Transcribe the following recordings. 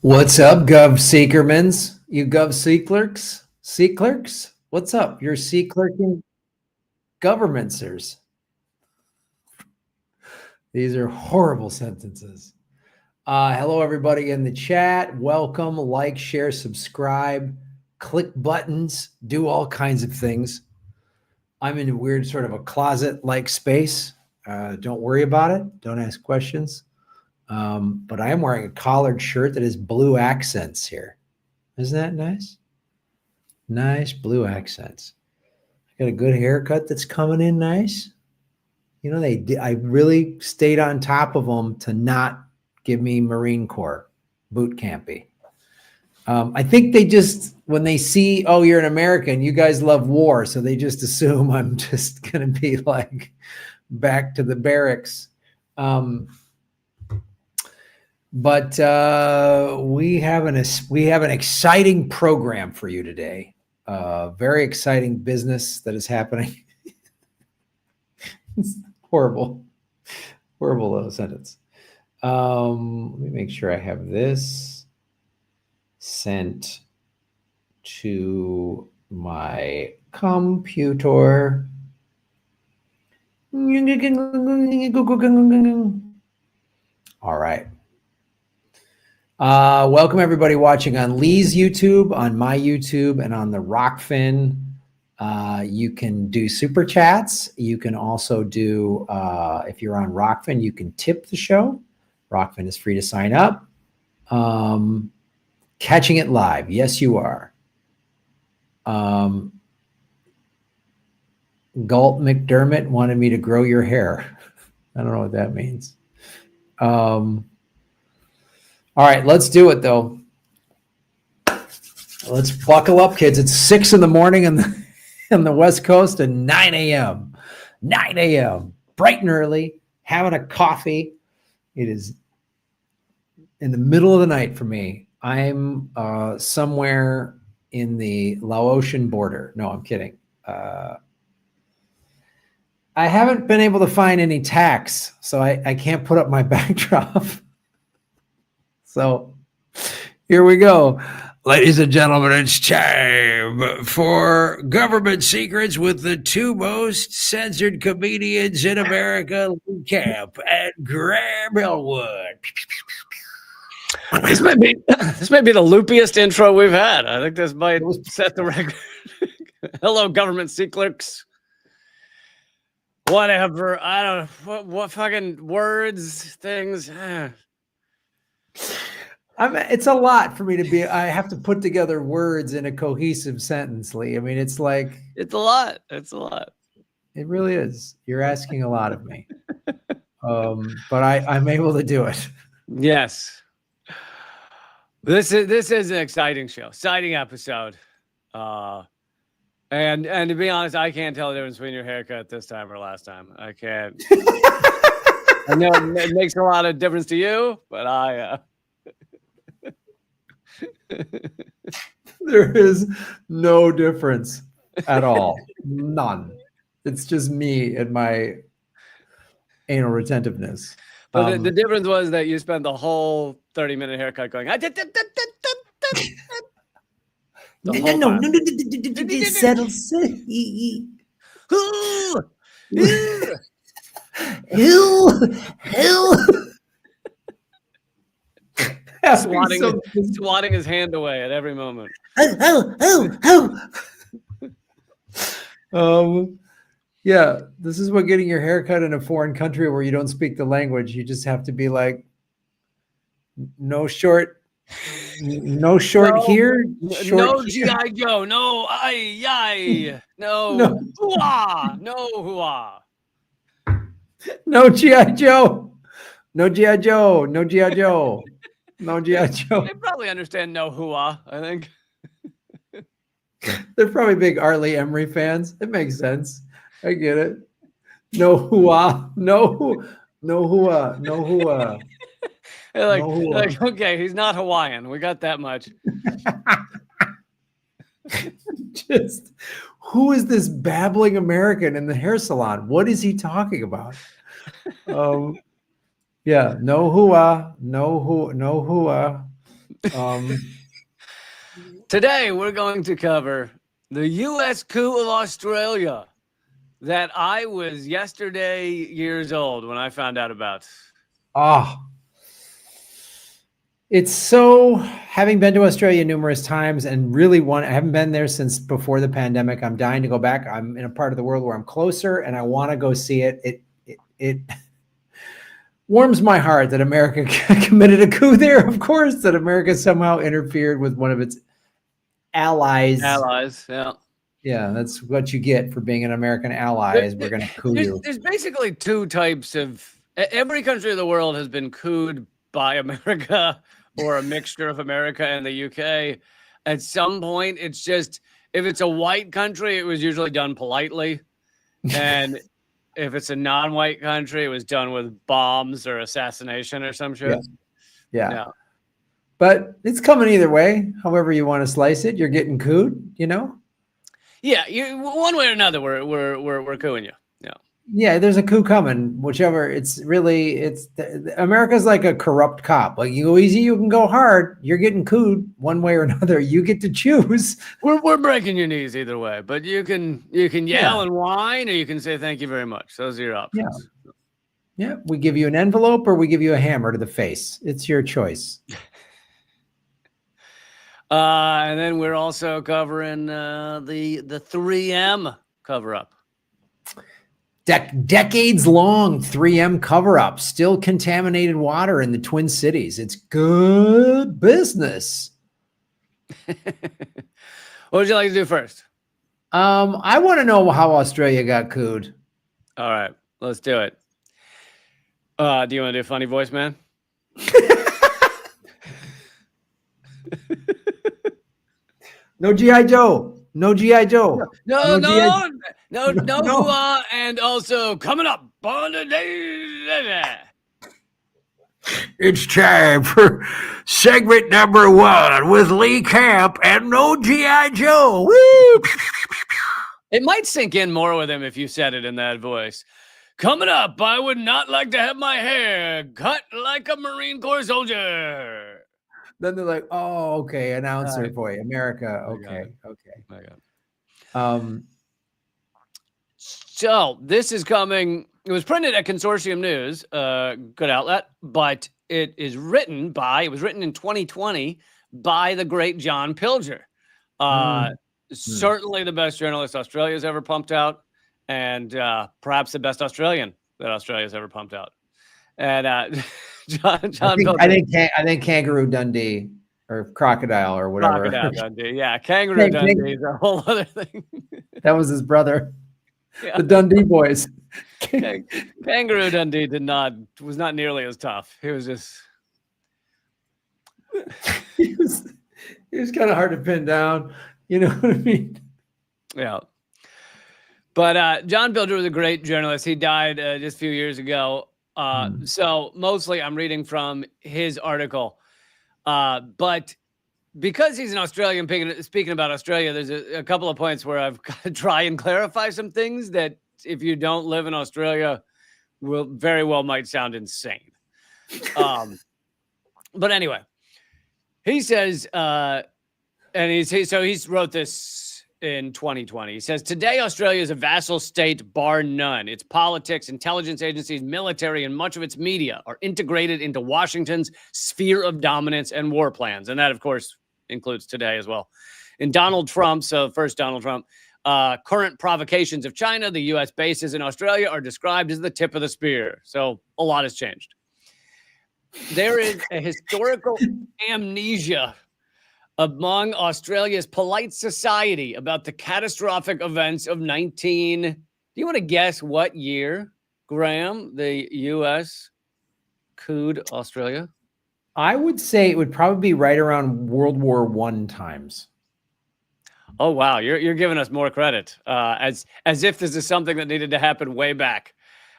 What's up, Gov Seekermans? You Gov Seeklerks? Seeklerks? What's up? You're Seeklerking governmenters. These are horrible sentences. Hello, everybody in the chat. Welcome, like, share, subscribe, click buttons, do all kinds of things. I'm in a weird sort of a closet-like space. Don't worry about it. Don't ask questions. But I am wearing a collared shirt that has blue accents here. Isn't that nice? Nice blue accents. I got a good haircut that's coming in nice. You know, I really stayed on top of them to not give me Marine Corps boot campy. I think they just, when they see, oh, you're an American, you guys love war, so they just assume I'm just going to be like back to the barracks. But we have an exciting program for you today. Very exciting business that is happening. It's horrible little sentence. Let me make sure I have this sent to my computer. All right. Welcome everybody watching on Lee's YouTube, on my YouTube, and on the Rockfin. You can do super chats. You can also do, if you're on Rockfin, you can tip the show. Rockfin is free to sign up. Catching it live. Yes, you are. Galt McDermott wanted me to grow your hair. I don't know what that means. All right, let's do it though. Let's buckle up, kids. It's 6 in the morning in the West Coast and 9 a.m. 9 a.m. bright and early, having a coffee. It is in the middle of the night for me. I'm somewhere in the Laotian border. No, I'm kidding. I haven't been able to find any tax, so I can't put up my backdrop. So here we go. Ladies and gentlemen, it's time for Government Secrets with the two most censored comedians in America, Lee Camp and Graham Elwood. This may be the loopiest intro we've had. I think this might set the record. Hello, Government Secrets. Whatever. I don't know. What fucking words, things. It's a lot for me to be. I have to put together words in a cohesive sentence, Lee. I mean, it's like it's a lot. It's a lot. It really is. You're asking a lot of me, but I'm able to do it. Yes. This is an exciting show, exciting episode, and to be honest, I can't tell the difference between your haircut this time or last time. I can't. I know it makes a lot of difference to you, but there is no difference at all. None. It's just me and my anal retentiveness. But the difference was that you spent the whole 30-minute haircut going. No. Settle. Swatting his hand away at every moment. Yeah, this is what getting your hair cut in a foreign country where you don't speak the language. You just have to be like, no short here. No G.I. Joe. No I. No hoo-ah. No hoo-ah. No G.I. Joe. No G.I. Joe. No G.I. Joe. No G.I. Joe. They probably understand no hoo-ah, I think. They're probably big Arlie Emery fans. It makes sense. I get it. No hoo-ah. No hoo-ah. No hoo-ah. They're like, okay, he's not Hawaiian. We got that much. Just, who is this babbling American in the hair salon? What is he talking about? Yeah, no hoo-ah, no hoo-ah. Today, we're going to cover the U.S. coup of Australia that I was yesterday years old when I found out about. It's so, having been to Australia numerous times and really I haven't been there since before the pandemic. I'm dying to go back. I'm in a part of the world where I'm closer and I want to go see it. It warms my heart that America committed a coup there, of course, that America somehow interfered with one of its allies. Yeah. Yeah, that's what you get for being an American ally, is we're going to coup you. There's basically two types of... Every country of the world has been cooed by America or a mixture of America and the UK. At some point, it's just... If it's a white country, it was usually done politely. And if it's a non-white country, it was done with bombs or assassination or some shit. Yeah. But it's coming either way. However you want to slice it, you're getting cooed, you know? Yeah, one way or another, we're cooing you. Yeah, there's a coup coming. Whichever, America's like a corrupt cop. Like, you go easy, you can go hard. You're getting cooed one way or another. You get to choose. We're breaking your knees either way, but you can yell and whine, or you can say thank you very much. Those are your options. Yeah, we give you an envelope or we give you a hammer to the face. It's your choice. And then we're also covering the 3M cover-up. Decades-long 3M cover-up, still contaminated water in the Twin Cities. It's good business. What would you like to do first? I want to know how Australia got cooed. All right, let's do it. Do you want to do a funny voice, man? No G.I. Joe. No G.I. Joe. No. And also coming up on the day. It's time for segment number 1 with Lee Camp and No G.I. Joe. Woo! It might sink in more with him if you said it in that voice. Coming up, I would not like to have my hair cut like a Marine Corps soldier. Then they're like, oh, okay, announcer boy, America. Okay. So this is coming. It was printed at Consortium News, good outlet, but it was written in 2020 by the great John Pilger. Certainly the best journalist Australia's ever pumped out, and perhaps the best Australian that Australia's ever pumped out. And John Pilger. I think Kangaroo Dundee or Crocodile or whatever. Crocodile Dundee, yeah. Kangaroo Dundee is a whole other thing. That was his brother. Yeah. The Dundee boys. Kangaroo Dundee was not nearly as tough. He was just he was kind of hard to pin down. You know what I mean? Yeah. But John Pilger was a great journalist. He died just a few years ago. So mostly I'm reading from his article. But because he's an Australian, speaking about Australia, there's a couple of points where I've got to try and clarify some things that if you don't live in Australia will very well might sound insane. But anyway, he says, and he's wrote this in 2020. He says, today, Australia is a vassal state, bar none. Its politics, intelligence agencies, military, and much of its media are integrated into Washington's sphere of dominance and war plans. And that, of course, includes today as well. In Donald Trump's, first Donald Trump, current provocations of China, the U.S. bases in Australia are described as the tip of the spear. So a lot has changed. There is a historical amnesia among Australia's polite society about the catastrophic events of do you want to guess what year, Graham, the U.S. couped Australia? I would say it would probably be right around World War I times. Oh, wow. You're giving us more credit, as if this is something that needed to happen way back.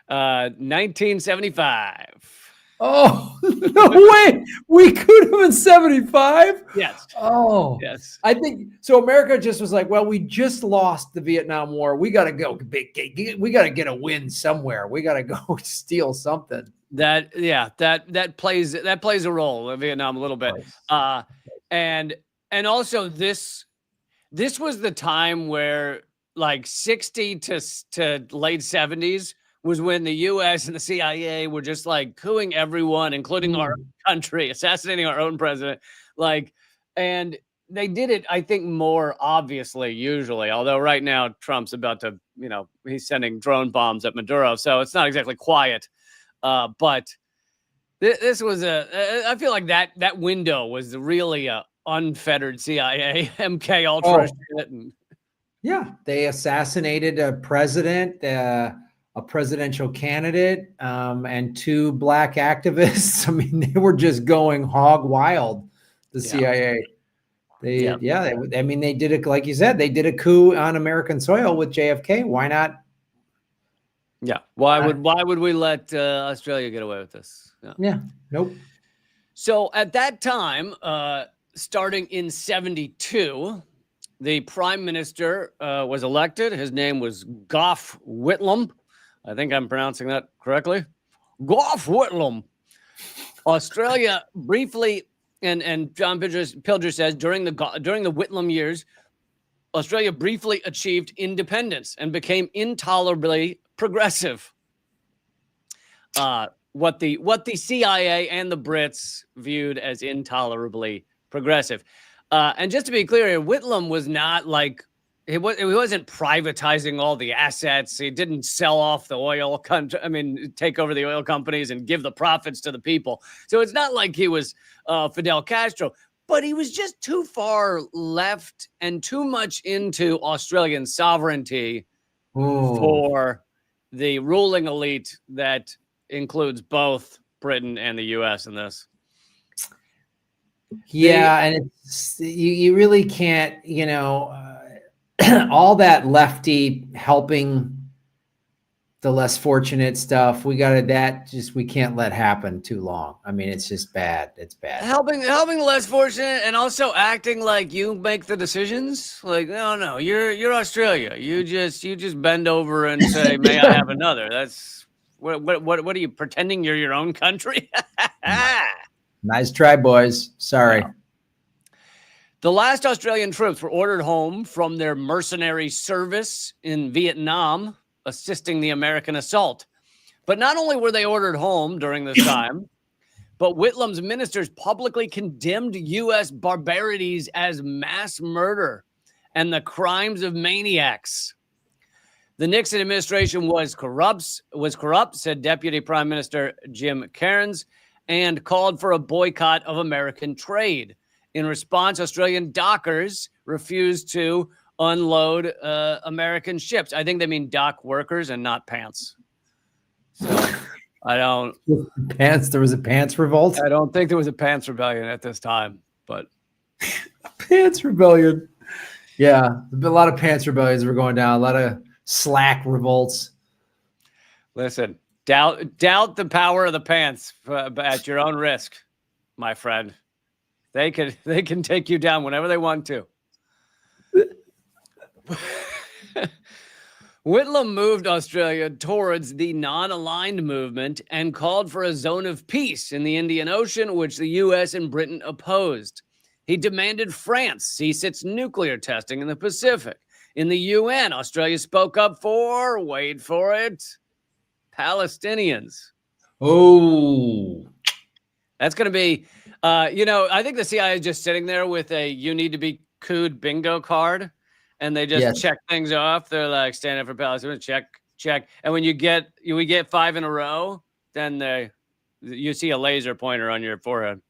1975. Oh, no way. We could have been 75. Yes. Oh, yes. I think so. America just was like, well, we just lost the Vietnam War. We got to go. We got to get a win somewhere. We got to go steal something. that plays a role in Vietnam a little bit. And also this was the time where like 60 to late 70s was when the US and the CIA were just like cooing everyone, including our own country, assassinating our own president. Like, and they did it, I think, more obviously, usually, although right now Trump's about to, he's sending drone bombs at Maduro. So it's not exactly quiet. But this was I feel like that window was really a unfettered CIA, MK Ultra shit. Yeah, they assassinated a president, a presidential candidate, and 2 black activists. I mean, they were just going hog wild, the CIA. They did it, like you said, they did a coup on American soil with JFK. Why not? Yeah. Why would we let Australia get away with this? Yeah. Nope. So at that time, starting in 72, the prime minister was elected. His name was Gough Whitlam. I think I'm pronouncing that correctly. Gough Whitlam. Australia briefly, and John Pilger says during the Whitlam years, Australia briefly achieved independence and became intolerably progressive. What the CIA and the Brits viewed as intolerably progressive. And just to be clear, Whitlam was not like, he wasn't privatizing all the assets. He didn't sell off the oil take over the oil companies and give the profits to the people. So it's not like he was Fidel Castro, but he was just too far left and too much into Australian sovereignty for the ruling elite that includes both Britain and the US in this. Yeah, and it's you really can't, all that lefty helping the less fortunate stuff. We can't let happen too long. I mean, it's just bad. It's bad. Helping the less fortunate and also acting like you make the decisions. Like, no, you're Australia. You just bend over and say, "May I have another?" That's what are you pretending you're your own country? Nice try, boys. Sorry. Yeah. The last Australian troops were ordered home from their mercenary service in Vietnam, assisting the American assault. But not only were they ordered home during this time, but Whitlam's ministers publicly condemned U.S. barbarities as mass murder and the crimes of maniacs. The Nixon administration was corrupt, said Deputy Prime Minister Jim Cairns, and called for a boycott of American trade. In response, Australian dockers refused to unload American ships. I think they mean dock workers and not pants. So I don't... Pants? There was a pants revolt? I don't think there was a pants rebellion at this time, but... Pants rebellion. Yeah, a lot of pants rebellions were going down, a lot of slack revolts. Listen, doubt the power of the pants at your own risk, my friend. They can take you down whenever they want to. Whitlam moved Australia towards the non-aligned movement and called for a zone of peace in the Indian Ocean, which the U.S. and Britain opposed. He demanded France cease its nuclear testing in the Pacific. In the UN, Australia spoke up for, wait for it, Palestinians. Oh. That's going to be... I think the CIA is just sitting there with a "you need to be cooed" bingo card, and they just check things off. They're like, stand up for Palestine, check. And when we get 5 in a row, then you see a laser pointer on your forehead.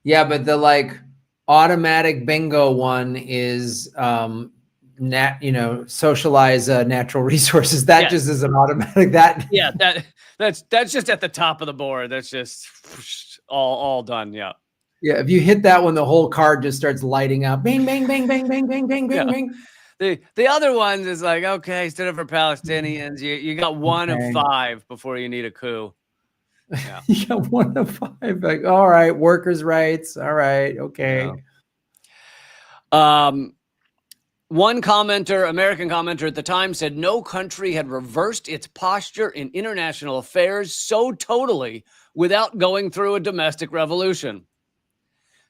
Yeah, but the automatic bingo one is socialize natural resources. That just is an automatic. That's just at the top of the board. That's just all done. Yeah. Yeah. If you hit that one, the whole card just starts lighting up. Bing, bang, bang, bang, bang, bang, bang, bang, bang. The other ones is like, okay, stood up for Palestinians. You got one of 5 before you need a coup. Yeah. You got 1 of 5. Like, all right, workers' rights. All right, okay. Yeah. One commenter, American commenter at the time, said no country had reversed its posture in international affairs so totally without going through a domestic revolution.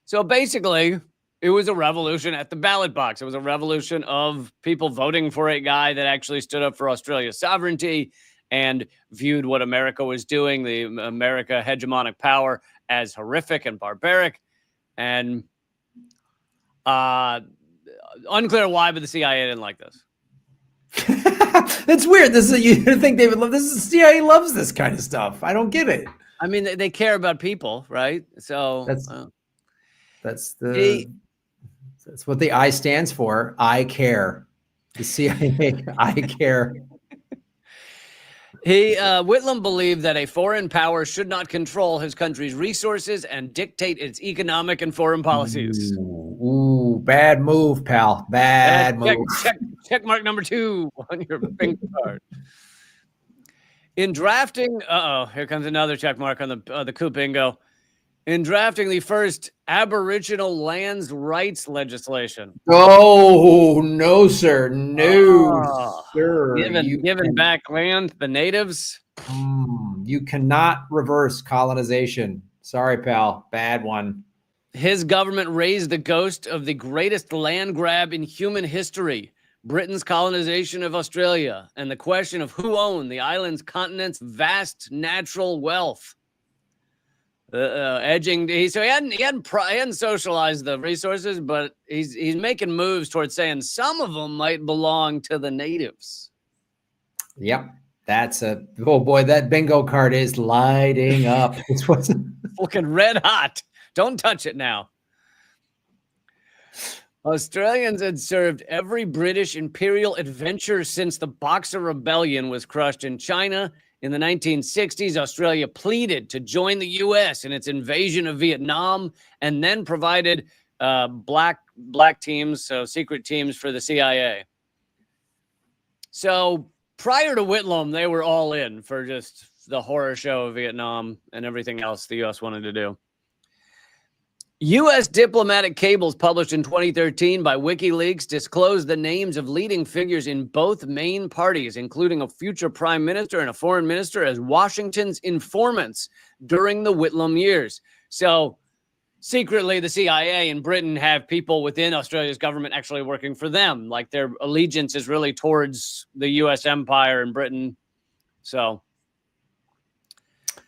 So basically, it was a revolution at the ballot box. It was a revolution of people voting for a guy that actually stood up for Australia's sovereignty and viewed what America was doing, the America hegemonic power, as horrific and barbaric. And unclear why, but the CIA didn't like this. It's weird. You think they would love this? The CIA loves this kind of stuff. I don't get it. I mean, they care about people, right? So that's what the I stands for. I care. The CIA, I care. Whitlam believed that a foreign power should not control his country's resources and dictate its economic and foreign policies. Ooh, bad move, pal. Bad move. Check mark number 2 on your bingo card. In drafting, here comes another check mark on the Coup bingo. In drafting the first Aboriginal lands rights legislation. Oh, no, sir. No, sir. Giving back land to the natives. You cannot reverse colonization. Sorry, pal. Bad one. His government raised the ghost of the greatest land grab in human history, Britain's colonization of Australia, and the question of who owned the island's continent's vast natural wealth. Edging, so he hadn't socialized the resources, but he's making moves towards saying some of them might belong to the natives. Yep, oh boy, that bingo card is lighting up. It's looking red hot. Don't touch it now. Australians had served every British imperial adventure since the Boxer Rebellion was crushed in China. In the 1960s, Australia pleaded to join the U.S. in its invasion of Vietnam and then provided black teams, so secret teams for the CIA. So prior to Whitlam, they were all in for just the horror show of Vietnam and everything else the U.S. wanted to do. U.S. diplomatic cables published in 2013 by WikiLeaks disclosed the names of leading figures in both main parties, including a future prime minister and a foreign minister, as Washington's informants during the Whitlam years. So secretly, the CIA in Britain have people within Australia's government actually working for them. Like their allegiance is really towards the U.S. empire in Britain. So...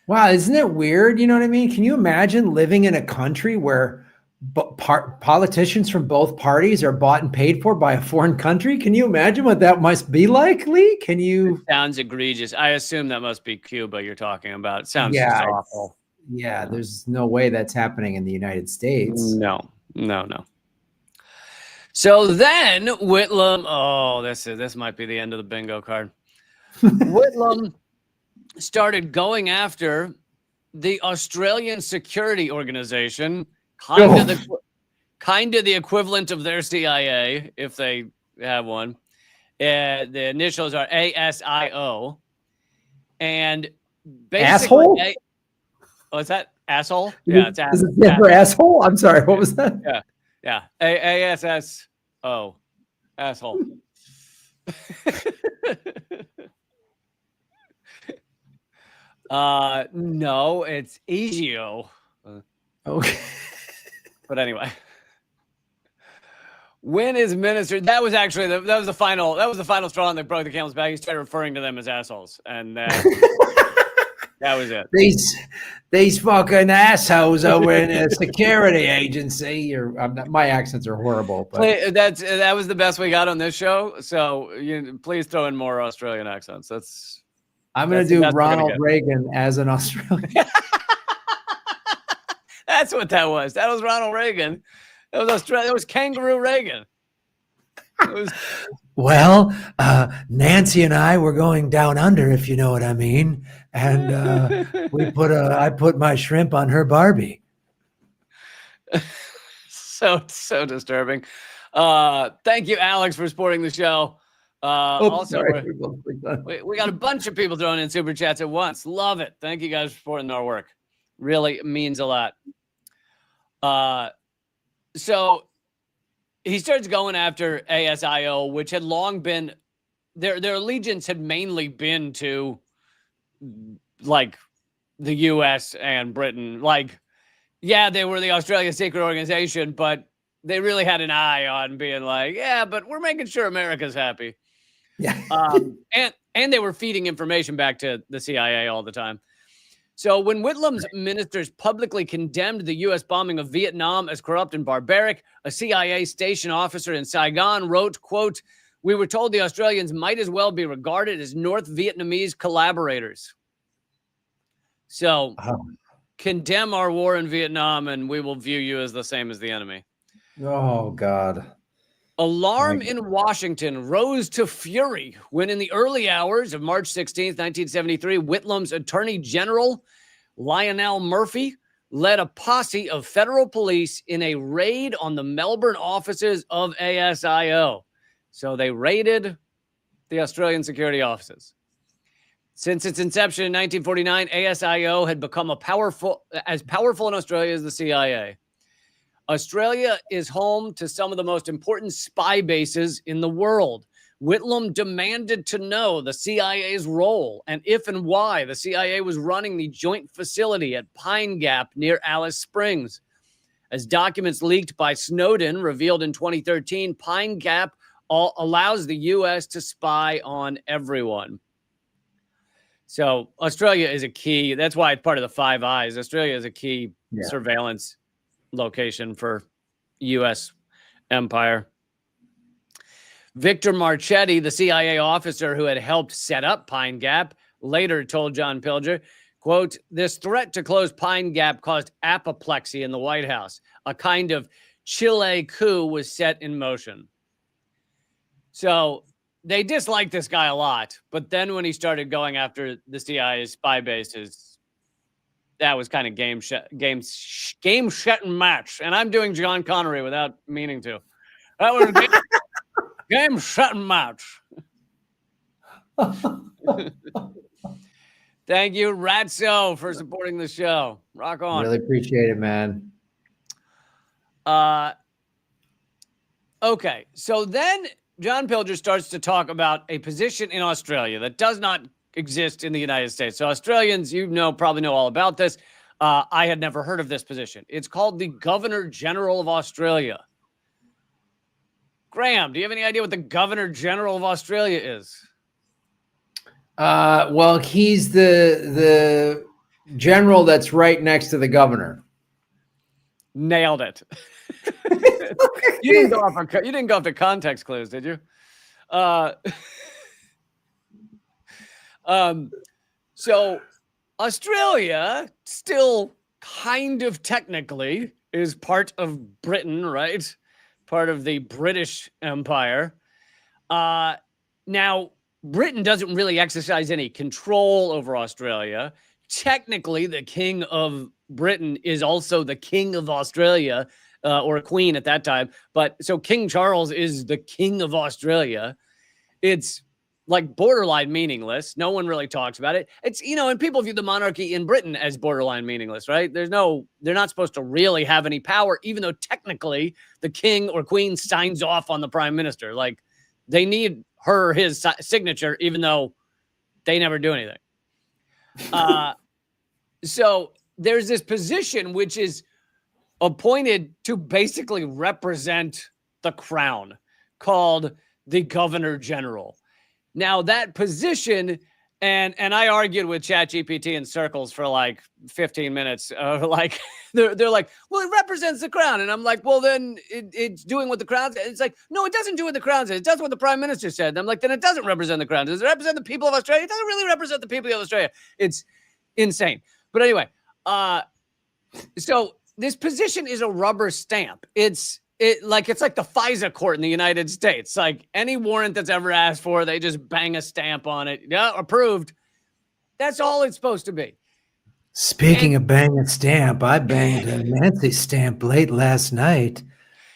wow, isn't it weird? You know what I mean? Can you imagine living in a country where politicians from both parties are bought and paid for by a foreign country? Can you imagine what that must be like, Lee? Can you? It sounds egregious. I assume that must be Cuba you're talking about. It sounds just awful. Yeah, there's no way that's happening in the United States. No. So then Whitlam, this might be the end of the bingo card. Whitlam started going after the Australian Security Organization, kind of the equivalent of their CIA, if they have one. The initials are ASIO, and basically, asshole. What's that? Asshole? Yeah, it's asshole. Is it for asshole? I'm sorry. What was that? Yeah. ASSO, asshole. No, it's Agio. Okay. But anyway, when his minister, that was the final straw that broke the camel's back. He started referring to them as assholes, and that was it. These fucking assholes over in the security agency. My accents are horrible, but that was the best we got on this show. So please throw in more Australian accents. I'm going to do Ronald Reagan as an Australian. That's what that was. That was Ronald Reagan. That was Australia. That was Kangaroo Reagan. Well, Nancy and I were going down under, if you know what I mean. And I put my shrimp on her Barbie. So disturbing. Thank you, Alex, for supporting the show. Also, we got a bunch of people throwing in super chats at once. Love it. Thank you guys for supporting our work. Really means a lot. So he starts going after ASIO, which had long been their allegiance had mainly been to like the US and Britain. Like, yeah, they were the Australia Secret Organization, but they really had an eye on being like, yeah, but we're making sure America's happy. Yeah. And they were feeding information back to the CIA all the time. So when Whitlam's ministers publicly condemned the U.S. bombing of Vietnam as corrupt and barbaric, a CIA station officer in Saigon wrote, quote, "We were told the Australians might as well be regarded as North Vietnamese collaborators. So condemn our war in Vietnam and we will view you as the same as the enemy." Oh, God. Alarm in Washington rose to fury when in the early hours of March 16th, 1973, Whitlam's Attorney General, Lionel Murphy, led a posse of federal police in a raid on the Melbourne offices of ASIO. So they raided the Australian security offices. Since its inception in 1949, ASIO had become as powerful in Australia as the CIA. Australia is home to some of the most important spy bases in the world. Whitlam demanded to know the CIA's role and if and why the CIA was running the joint facility at Pine Gap near Alice Springs. As documents leaked by Snowden revealed in 2013, Pine Gap allows the U.S. to spy on everyone. So Australia is a key. That's why it's part of the Five Eyes. Australia is a key surveillance location for U.S. empire. Victor Marchetti, the CIA officer who had helped set up Pine Gap, later told John Pilger, quote, "This threat to close Pine Gap caused apoplexy in the White House. A kind of Chile coup was set in motion." So they disliked this guy a lot, but then when he started going after the CIA's spy bases, that was kind of game shutting match. And I'm doing John Connery without meaning to. That was game shutting match. Thank you, Ratso, for supporting the show. Rock on. Really appreciate it, man. Okay, so then John Pilger starts to talk about a position in Australia that does not exist in the United States. So Australians, probably know all about this. I had never heard of this position. It's called the Governor General of Australia. Graham, do you have any idea what the Governor General of Australia is? Well, he's the general that's right next to the governor. Nailed it. You didn't go off the context clues, did you? So Australia still kind of technically is part of Britain, right? Part of the British Empire. Now, Britain doesn't really exercise any control over Australia. Technically, the King of Britain is also the King of Australia, or a queen at that time. But so King Charles is the King of Australia. It's like borderline meaningless. No one really talks about it. It's, and people view the monarchy in Britain as borderline meaningless, right? They're not supposed to really have any power, even though technically the king or queen signs off on the prime minister. Like, they need his signature, even though they never do anything. So there's this position which is appointed to basically represent the crown, called the Governor General. Now, that position, and I argued with ChatGPT in circles for like 15 minutes. They're like, well, it represents the crown. And I'm like, well, then it's doing what the crown says. It's like, no, it doesn't do what the crown says. It does what the prime minister said. And I'm like, then it doesn't represent the crown. Does it represent the people of Australia? It doesn't really represent the people of Australia. It's insane. But anyway, so this position is a rubber stamp. It's like the FISA court in the United States. Like, any warrant that's ever asked for, they just bang a stamp on it. Yeah, approved. That's all it's supposed to be. Speaking of banging a stamp, I banged a Nancy stamp late last night.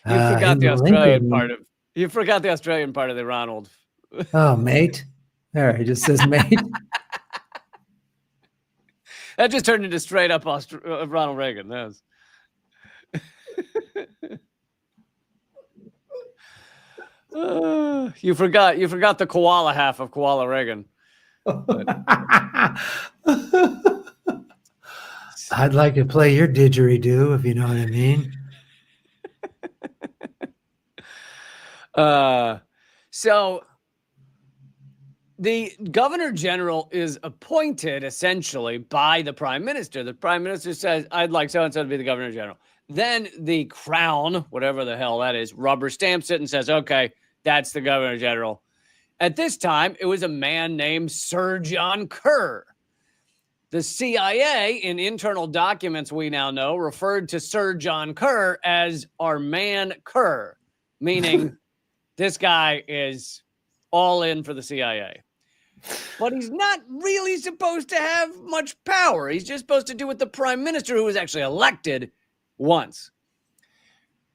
You forgot the Australian part of. You forgot the Australian part of the Ronald. Oh, mate. There, he just says mate. That just turned into straight up Ronald Reagan. That was... You forgot the koala half of Koala Reagan. I'd like to play your didgeridoo, if you know what I mean. So the governor general is appointed essentially by the prime minister. The prime minister says, I'd like so-and-so to be the governor general. Then the crown, whatever the hell that is, rubber stamps it and says, okay, that's the governor general. At this time, it was a man named Sir John Kerr. The CIA, in internal documents we now know, referred to Sir John Kerr as our man Kerr, meaning this guy is all in for the CIA. But he's not really supposed to have much power. He's just supposed to do what the prime minister, who was actually elected, wants.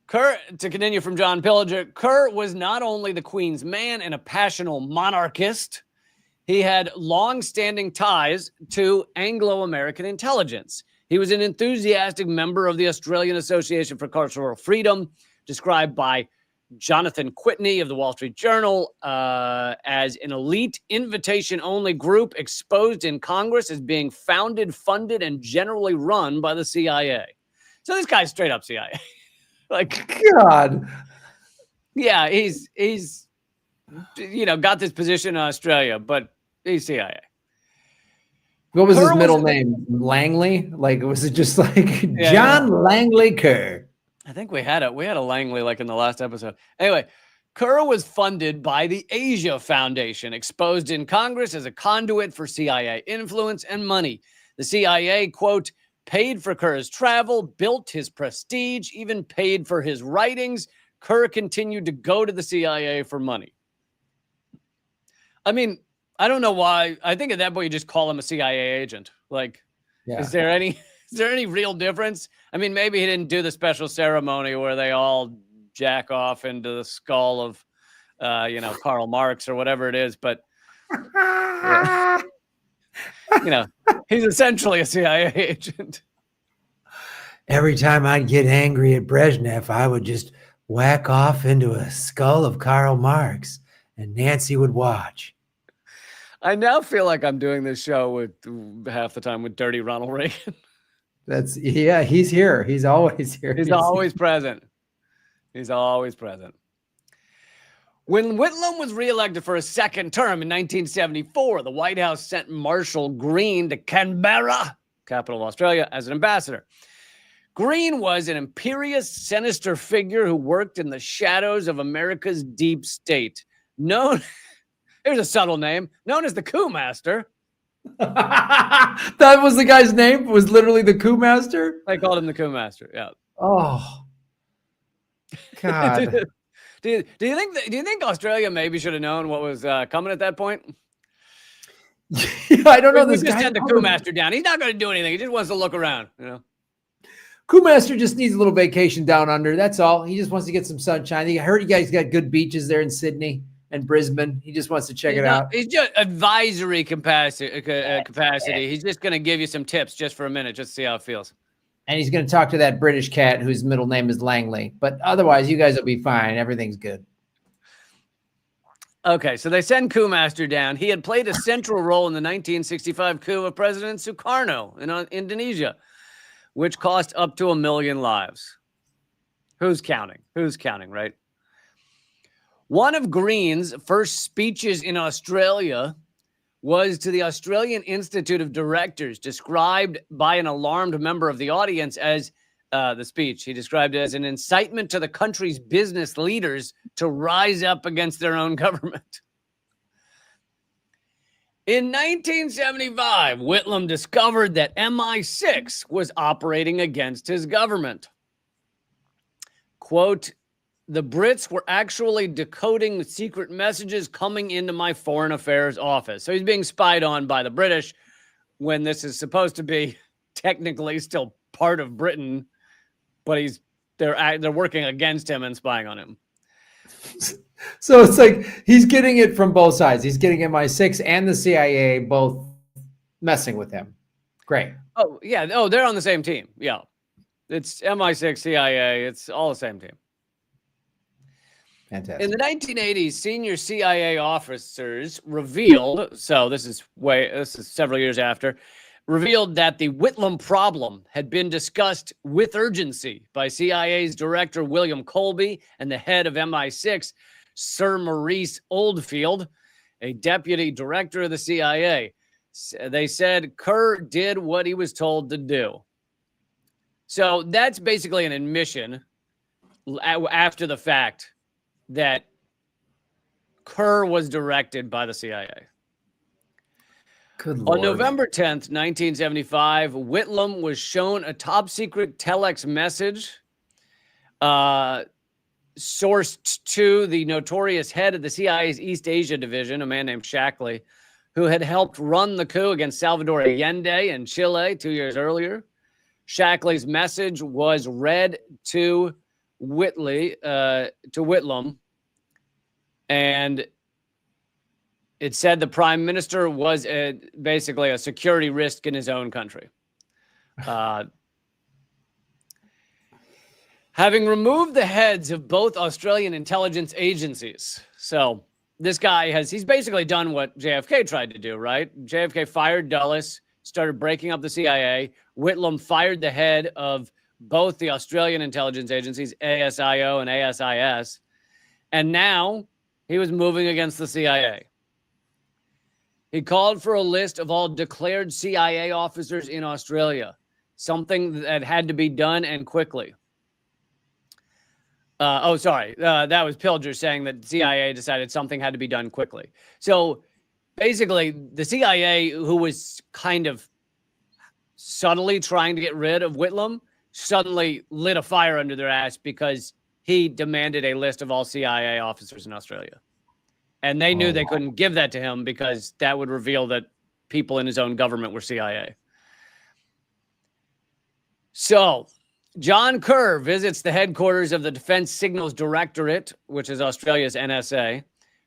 Kerr, to continue from John Pillager, Kerr was not only the Queen's man and a passionate monarchist, he had long-standing ties to Anglo-American intelligence. He was an enthusiastic member of the Australian Association for Cultural Freedom, described by Jonathan Whitney of the Wall Street Journal as an elite invitation-only group exposed in Congress as being founded, funded, and generally run by the CIA. So this guy's straight up CIA. Like, God. Yeah, he's got this position in Australia, but he's CIA. What was his middle name? Langley? Like, was it just like John Langley Kerr? I think we had a Langley like in the last episode. Anyway, Kerr was funded by the Asia Foundation, exposed in Congress as a conduit for CIA influence and money. The CIA, quote, paid for Kerr's travel, built his prestige, even paid for his writings. Kerr continued to go to the CIA for money. I mean, I don't know why. I think at that point you just call him a CIA agent. Like, is there any real difference? I mean, maybe he didn't do the special ceremony where they all jack off into the skull of, Karl Marx or whatever it is, but he's essentially a CIA agent. Every time I'd get angry at Brezhnev, I would just whack off into a skull of Karl Marx, and Nancy would watch. I now feel like I'm doing this show with half the time with dirty Ronald Reagan. He's here. He's always here. He's always present. He's always present. When Whitlam was reelected for a second term in 1974, the White House sent Marshall Green to Canberra, capital of Australia, as an ambassador. Green was an imperious, sinister figure who worked in the shadows of America's deep state. Here's a subtle name, known as the Coup Master. That was the guy's name? Was literally the Coup Master? They called him the Coup Master, yeah. Oh, God. Do you think Australia maybe should have known what was coming at that point? I don't know. We just sent the Coup Master down. He's not going to do anything. He just wants to look around, Coup Master just needs a little vacation down under. That's all. He just wants to get some sunshine. I heard you guys got good beaches there in Sydney and Brisbane. He just wants to check it out. He's just advisory capacity. He's just going to give you some tips just for a minute, just to see how it feels. And he's going to talk to that British cat whose middle name is Langley. But otherwise, you guys will be fine. Everything's good. Okay, so they send Coup Master down. He had played a central role in the 1965 coup of President Sukarno in Indonesia, which cost up to 1 million lives. Who's counting? Who's counting, right? One of Green's first speeches in Australia was to the Australian Institute of Directors, described by an alarmed member of the audience as the speech. He described it as an incitement to the country's business leaders to rise up against their own government. In 1975, Whitlam discovered that MI6 was operating against his government. Quote, the Brits were actually decoding the secret messages coming into my foreign affairs office. So he's being spied on by the British when this is supposed to be technically still part of Britain, but they're working against him and spying on him. So it's like he's getting it from both sides. He's getting MI6 and the CIA both messing with him. Great. Oh, yeah. Oh, they're on the same team. Yeah. It's MI6, CIA. It's all the same team. Fantastic. In the 1980s, senior CIA officers revealed, so this is several years after, revealed that the Whitlam problem had been discussed with urgency by CIA's director William Colby and the head of MI6, Sir Maurice Oldfield, a deputy director of the CIA. They said Kerr did what he was told to do. So that's basically an admission after the fact that Kerr was directed by the CIA. Good Lord. On November 10th, 1975, Whitlam was shown a top-secret telex message sourced to the notorious head of the CIA's East Asia division, a man named Shackley, who had helped run the coup against Salvador Allende in Chile 2 years earlier. Shackley's message was read to Whitlam, and it said the prime minister was basically a security risk in his own country. Having removed the heads of both Australian intelligence agencies. So this guy he's basically done what JFK tried to do, right? JFK fired Dulles, started breaking up the CIA. Whitlam fired the head of both the Australian intelligence agencies, ASIO and ASIS. And now he was moving against the CIA. He called for a list of all declared CIA officers in Australia, something that had to be done and quickly. That was Pilger saying that CIA decided something had to be done quickly. So basically, the CIA, who was kind of subtly trying to get rid of Whitlam, suddenly lit a fire under their ass because he demanded a list of all CIA officers in Australia. And they knew they couldn't give that to him because that would reveal that people in his own government were CIA. So John Kerr visits the headquarters of the Defense Signals Directorate, which is Australia's NSA,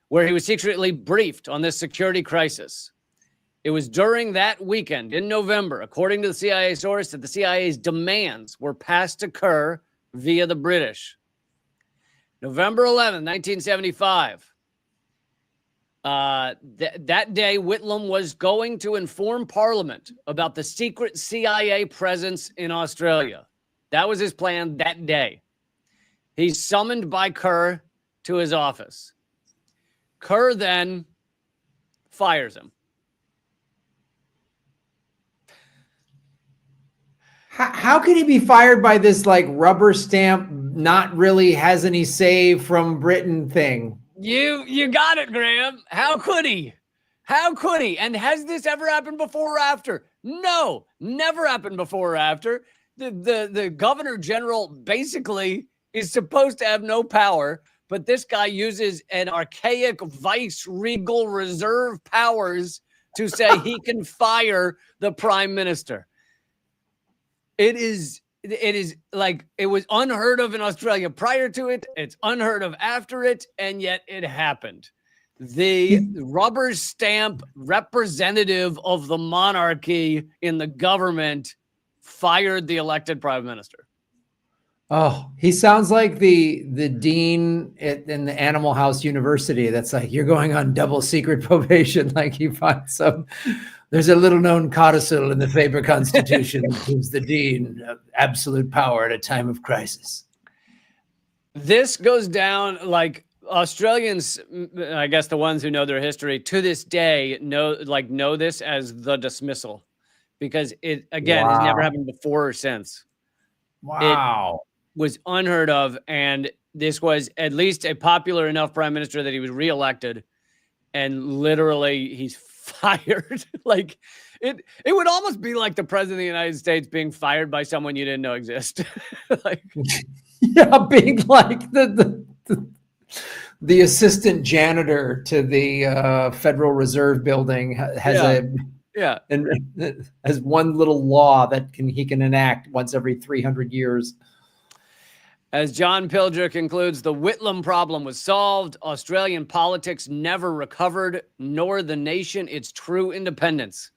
where he was secretly briefed on this security crisis. It was during that weekend in November, according to the CIA source, that the CIA's demands were passed to Kerr via the British. November 11, 1975. That day, Whitlam was going to inform Parliament about the secret CIA presence in Australia. That was his plan that day. He's summoned by Kerr to his office. Kerr then fires him. How could he be fired by this like rubber stamp, not really has any say from Britain thing? You got it, Graham. How could he? How could he? And has this ever happened before or after? No, never happened before or after. The governor general basically is supposed to have no power, but this guy uses an archaic vice regal reserve powers to say he can fire the prime minister. It is like it was unheard of in Australia prior to it. It's unheard of after it, and yet it happened. The rubber stamp representative of the monarchy in the government fired the elected prime minister. Oh, he sounds like the dean in the Animal House University. That's like, you're going on double secret probation. Like he finds there's a little known codicil in the Faber Constitution that gives the dean absolute power at a time of crisis. This goes down like Australians, I guess the ones who know their history to this day know this as the dismissal, because it again has never happened before or since. Wow. It was unheard of, and this was at least a popular enough prime minister that he was reelected, and literally he's fired. Like it would almost be like the president of the United States being fired by someone you didn't know exist. Like, yeah, being like the assistant janitor to the Federal Reserve building has has one little law that he can enact once every 300 years. As John Pilger concludes, the Whitlam problem was solved. Australian politics never recovered, nor the nation its true independence.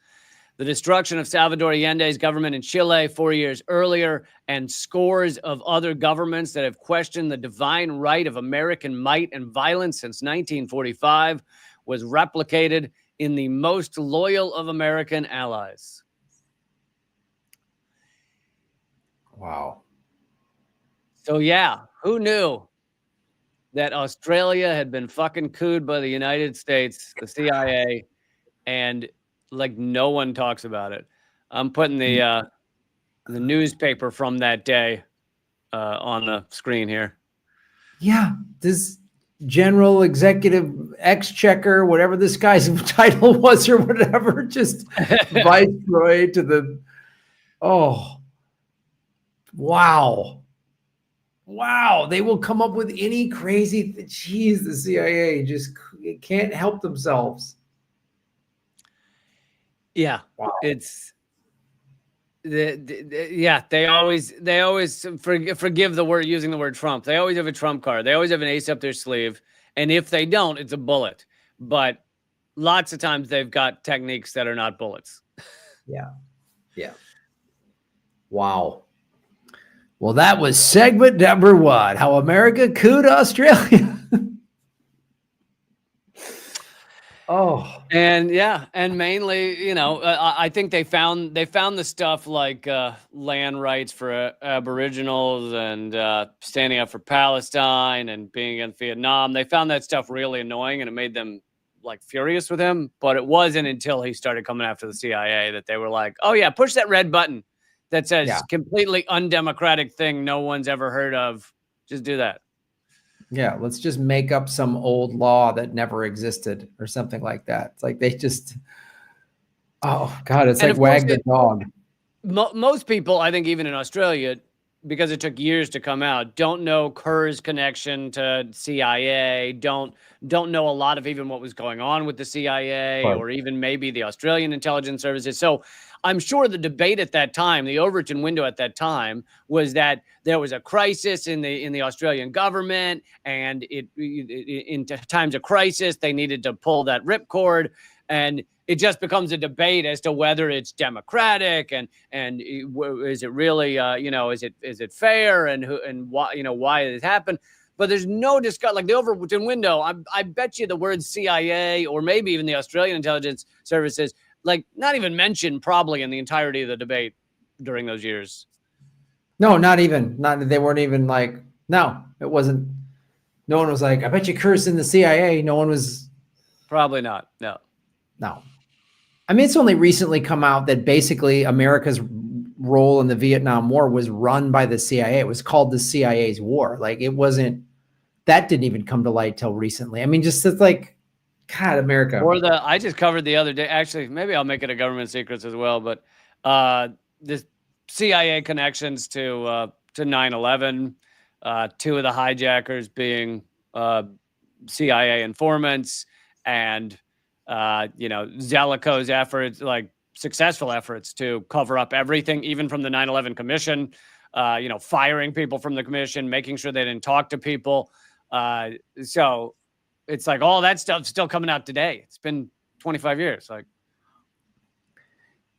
the destruction of Salvador Allende's government in Chile 4 years earlier, and scores of other governments that have questioned the divine right of American might and violence since 1945 was replicated in the most loyal of American allies. Wow. So yeah, who knew that Australia had been fucking cooed by the United States, the CIA, and like no one talks about it. I'm putting the newspaper from that day on the screen here. Yeah, this general executive exchequer, whatever this guy's title was or whatever, just viceroy to the, oh, wow. Wow, they will come up with any crazy, geez, the CIA just can't help themselves. Yeah, wow. It's yeah, they always forgive the word, using the word Trump. They always have a Trump card. They always have an ace up their sleeve. And if they don't, it's a bullet. But lots of times they've got techniques that are not bullets. Yeah. Yeah. Wow. Well, that was segment number 1, how America cooed Australia. Oh, and yeah, and mainly, you know, I think they found the stuff like land rights for Aboriginals and standing up for Palestine and being against Vietnam. They found that stuff really annoying, and it made them like furious with him. But it wasn't until he started coming after the CIA that they were like, "Oh yeah, push that red button that says completely undemocratic thing no one's ever heard of. Just do that." Yeah, let's just make up some old law that never existed or something like that. It's like they just, oh God, it's like wag the dog. Most people, I think, even in Australia, because it took years to come out, don't know Kerr's connection to CIA, don't know a lot of even what was going on with the CIA or even maybe the Australian intelligence services. So I'm sure the debate at that time, the Overton window at that time, was that there was a crisis in the Australian government, and in times of crisis, they needed to pull that ripcord, and it just becomes a debate as to whether it's democratic and is it really is it fair and why it happened. But there's no discussion. Like the Overton window, I bet you the word CIA or maybe even the Australian intelligence services, like not even mentioned probably in the entirety of the debate during those years. No, not even. They weren't even like, no, it wasn't. No one was like, I bet you Kerr's in the CIA. No one was. Probably not. No. I mean, it's only recently come out that basically America's role in the Vietnam War was run by the CIA. It was called the CIA's war. Like it wasn't, that didn't even come to light till recently. I mean, just it's like, God, America. Or I just covered the other day, actually, maybe I'll make it a government secrets as well, but the CIA connections to 9/11, 2 of the hijackers being CIA informants, and Zeliko's efforts, like successful efforts to cover up everything, even from the 9/11 commission, firing people from the commission, making sure they didn't talk to people. So it's like all that stuff's still coming out today. It's been 25 years. Like,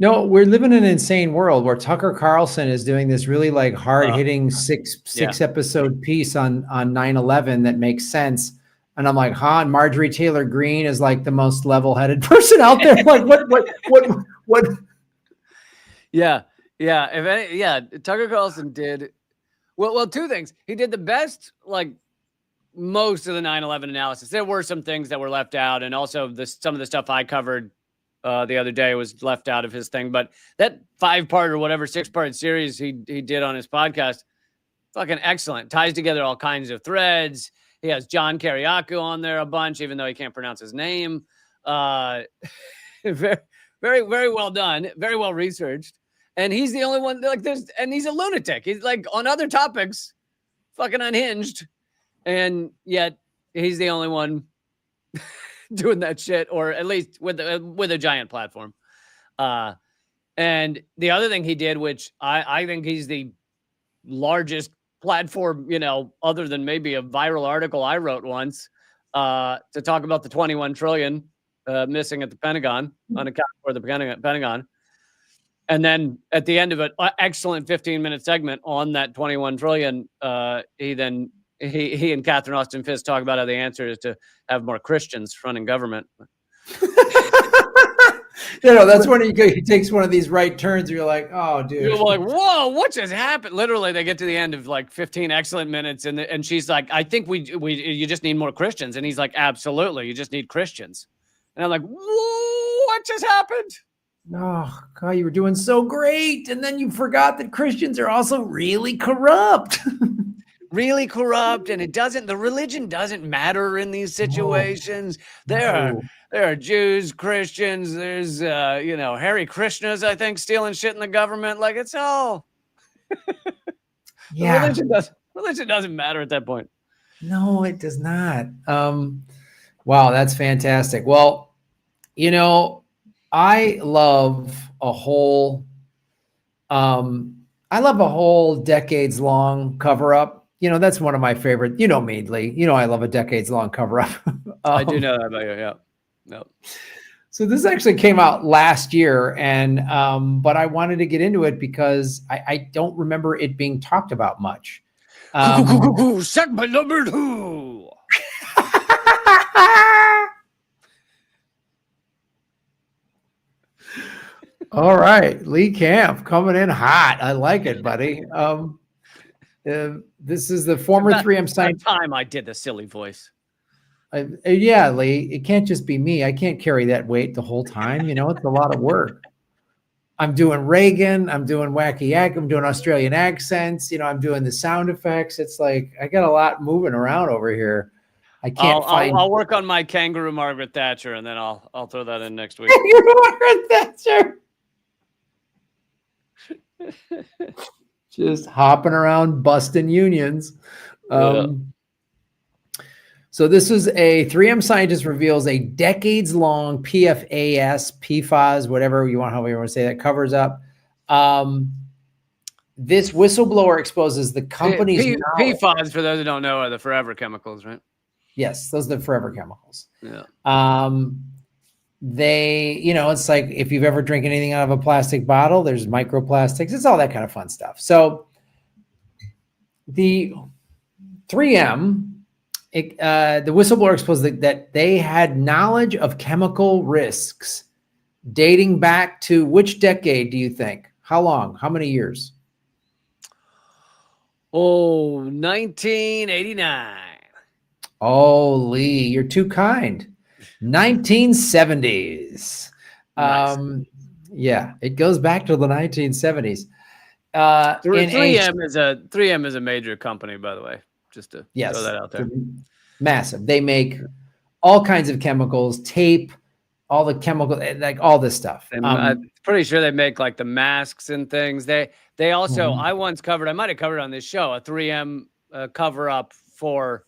no, we're living in an insane world where Tucker Carlson is doing this really like hard hitting six episode piece on 9/11 that makes sense. And I'm like, and Marjorie Taylor Greene is like the most level-headed person out there. Like, what? Yeah. Tucker Carlson did well. 2 things. He did the best, like most of the 9/11 analysis. There were some things that were left out, and also some of the stuff I covered the other day was left out of his thing. But that 5-part or whatever 6-part series he did on his podcast, fucking excellent. Ties together all kinds of threads. He has John Kiriakou on there a bunch, even though he can't pronounce his name. Very, very, very well done. Very well researched. And he's the only one and he's a lunatic. He's like on other topics, fucking unhinged. And yet he's the only one doing that shit, or at least with a giant platform. And the other thing he did, which I think he's the largest platform, other than maybe a viral article I wrote once, to talk about the 21 trillion missing at the Pentagon, unaccounted for the Pentagon. And then at the end of an excellent 15-minute segment on that 21 trillion, he and Catherine Austin Fitts talk about how the answer is to have more Christians running government. That's when he takes one of these right turns. You're like, oh, dude. You're like, whoa, what just happened? Literally, they get to the end of like 15 excellent minutes, and she's like, I think you just need more Christians. And he's like, absolutely, you just need Christians. And I'm like, whoa, what just happened? Oh, God, you were doing so great. And then you forgot that Christians are also really corrupt. Really corrupt, and the religion doesn't matter in these situations. There are Jews, Christians, there's Hare Krishnas, I think, stealing shit in the government. Like, it's all religion doesn't matter at that point. No, it does not. Wow, that's fantastic. Well, I love a whole decades long cover up. That's one of my favorite, me, Lee. I love a decades long cover up. I do know that about you. Yeah. No. So this actually came out last year, and but I wanted to get into it because I don't remember it being talked about much. Segment number 2. All right, Lee Camp coming in hot. I like it, buddy. This is the former 3M scientist. Time I did the silly voice. Yeah, Lee, it can't just be me. I can't carry that weight the whole time. It's a lot of work. I'm doing Reagan. I'm doing wacky yak. I'm doing Australian accents. I'm doing the sound effects. It's like I got a lot moving around over here. I can't find. I'll work on my kangaroo Margaret Thatcher, and then I'll throw that in next week. Kangaroo Margaret Thatcher. Just hopping around, busting unions. So this is a 3M scientist reveals a decades-long PFAS, whatever you want, however you want to say that, covers up. This whistleblower exposes the company's PFAS, for those who don't know, are the forever chemicals, right? Yes, those are the forever chemicals. Yeah. It's like if you've ever drank anything out of a plastic bottle, there's microplastics. It's all that kind of fun stuff. So the 3M, the whistleblower exposed that they had knowledge of chemical risks dating back to which decade do you think? How long? How many years? 1989. Oh, Lee, you're too kind. 1970s. Nice. Yeah, it goes back to the 1970s. 3M is a major company, by the way. Just to throw that out there. Massive. They make all kinds of chemicals, tape, all the chemical, like all this stuff. I'm pretty sure they make like the masks and things. They also, I might have covered on this show, a 3M cover up for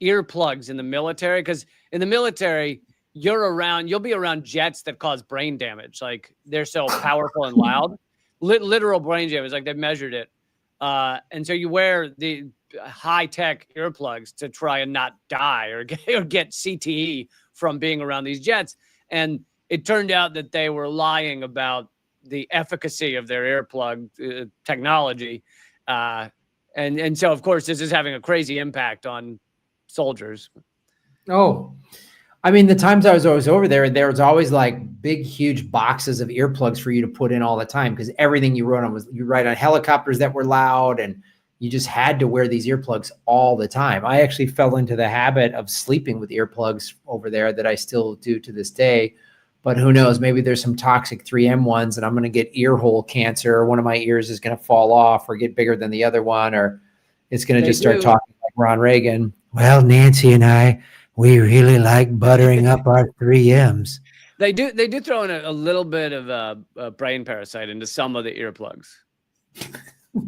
earplugs in the military. Because in the military, you'll be around jets that cause brain damage. Like they're so powerful and loud, literal brain damage. Like they've measured it. And so you wear the high-tech earplugs to try and not die or get CTE from being around these jets. And it turned out that they were lying about the efficacy of their earplug technology. And so, of course, this is having a crazy impact on soldiers. Oh, I mean, the times I was always over there was always like big, huge boxes of earplugs for you to put in all the time because everything you ride on helicopters that were loud, and you just had to wear these earplugs all the time. I actually fell into the habit of sleeping with earplugs over there that I still do to this day. But who knows? Maybe there's some toxic 3M ones and I'm going to get ear hole cancer, or one of my ears is going to fall off or get bigger than the other one, or it's going to just start talking like Ron Reagan. Well, Nancy and I, we really like buttering up our 3Ms. They do throw in a little bit of a brain parasite into some of the earplugs.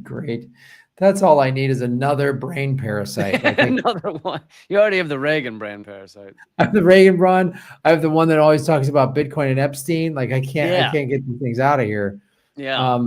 Great. That's all I need is another brain parasite. Another one. You already have the Reagan brain parasite. I have the Reagan brain. I have the one that always talks about Bitcoin and Epstein. Like I can't get these things out of here. Yeah.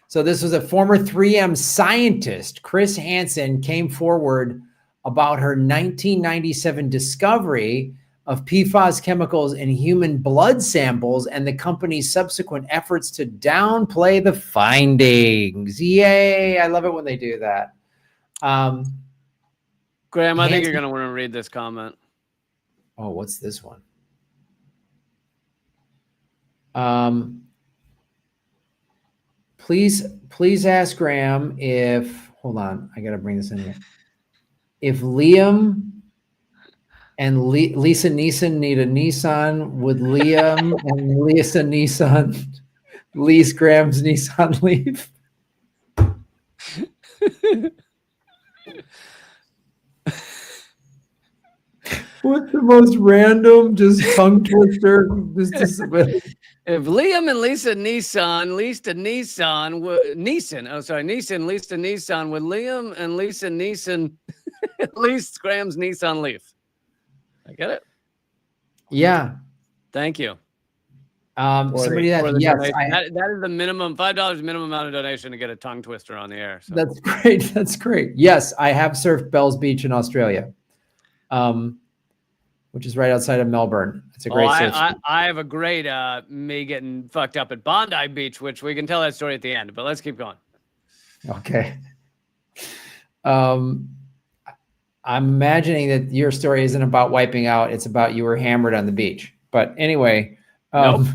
So this was a former 3M scientist, Chris Hansen, came forward about her 1997 discovery of PFAS chemicals in human blood samples and the company's subsequent efforts to downplay the findings. Yay. I love it when they do that. Graham, I think you're going to want to read this comment. Oh, what's this one? Please ask Graham if, hold on, I got to bring this in here. If Liam and Lisa Neeson need a Nissan, would Liam and Lisa Neeson lease Graham's Nissan Leaf? What's the most random, just tongue twister? If Liam and Lisa Neeson leased a Nissan, Neeson leased a Nissan, would Liam and Lisa Neeson lease Graham's Nissan Leaf? I get it. Yeah. Thank you. Somebody that is the minimum $5 minimum amount of donation to get a tongue twister on the air. So. That's great. That's great. Yes, I have surfed Bells Beach in Australia, which is right outside of Melbourne. It's a great surf. I have a great me getting fucked up at Bondi Beach, which we can tell that story at the end. But let's keep going. Okay. I'm imagining that your story isn't about wiping out. It's about you were hammered on the beach. But anyway. Nope.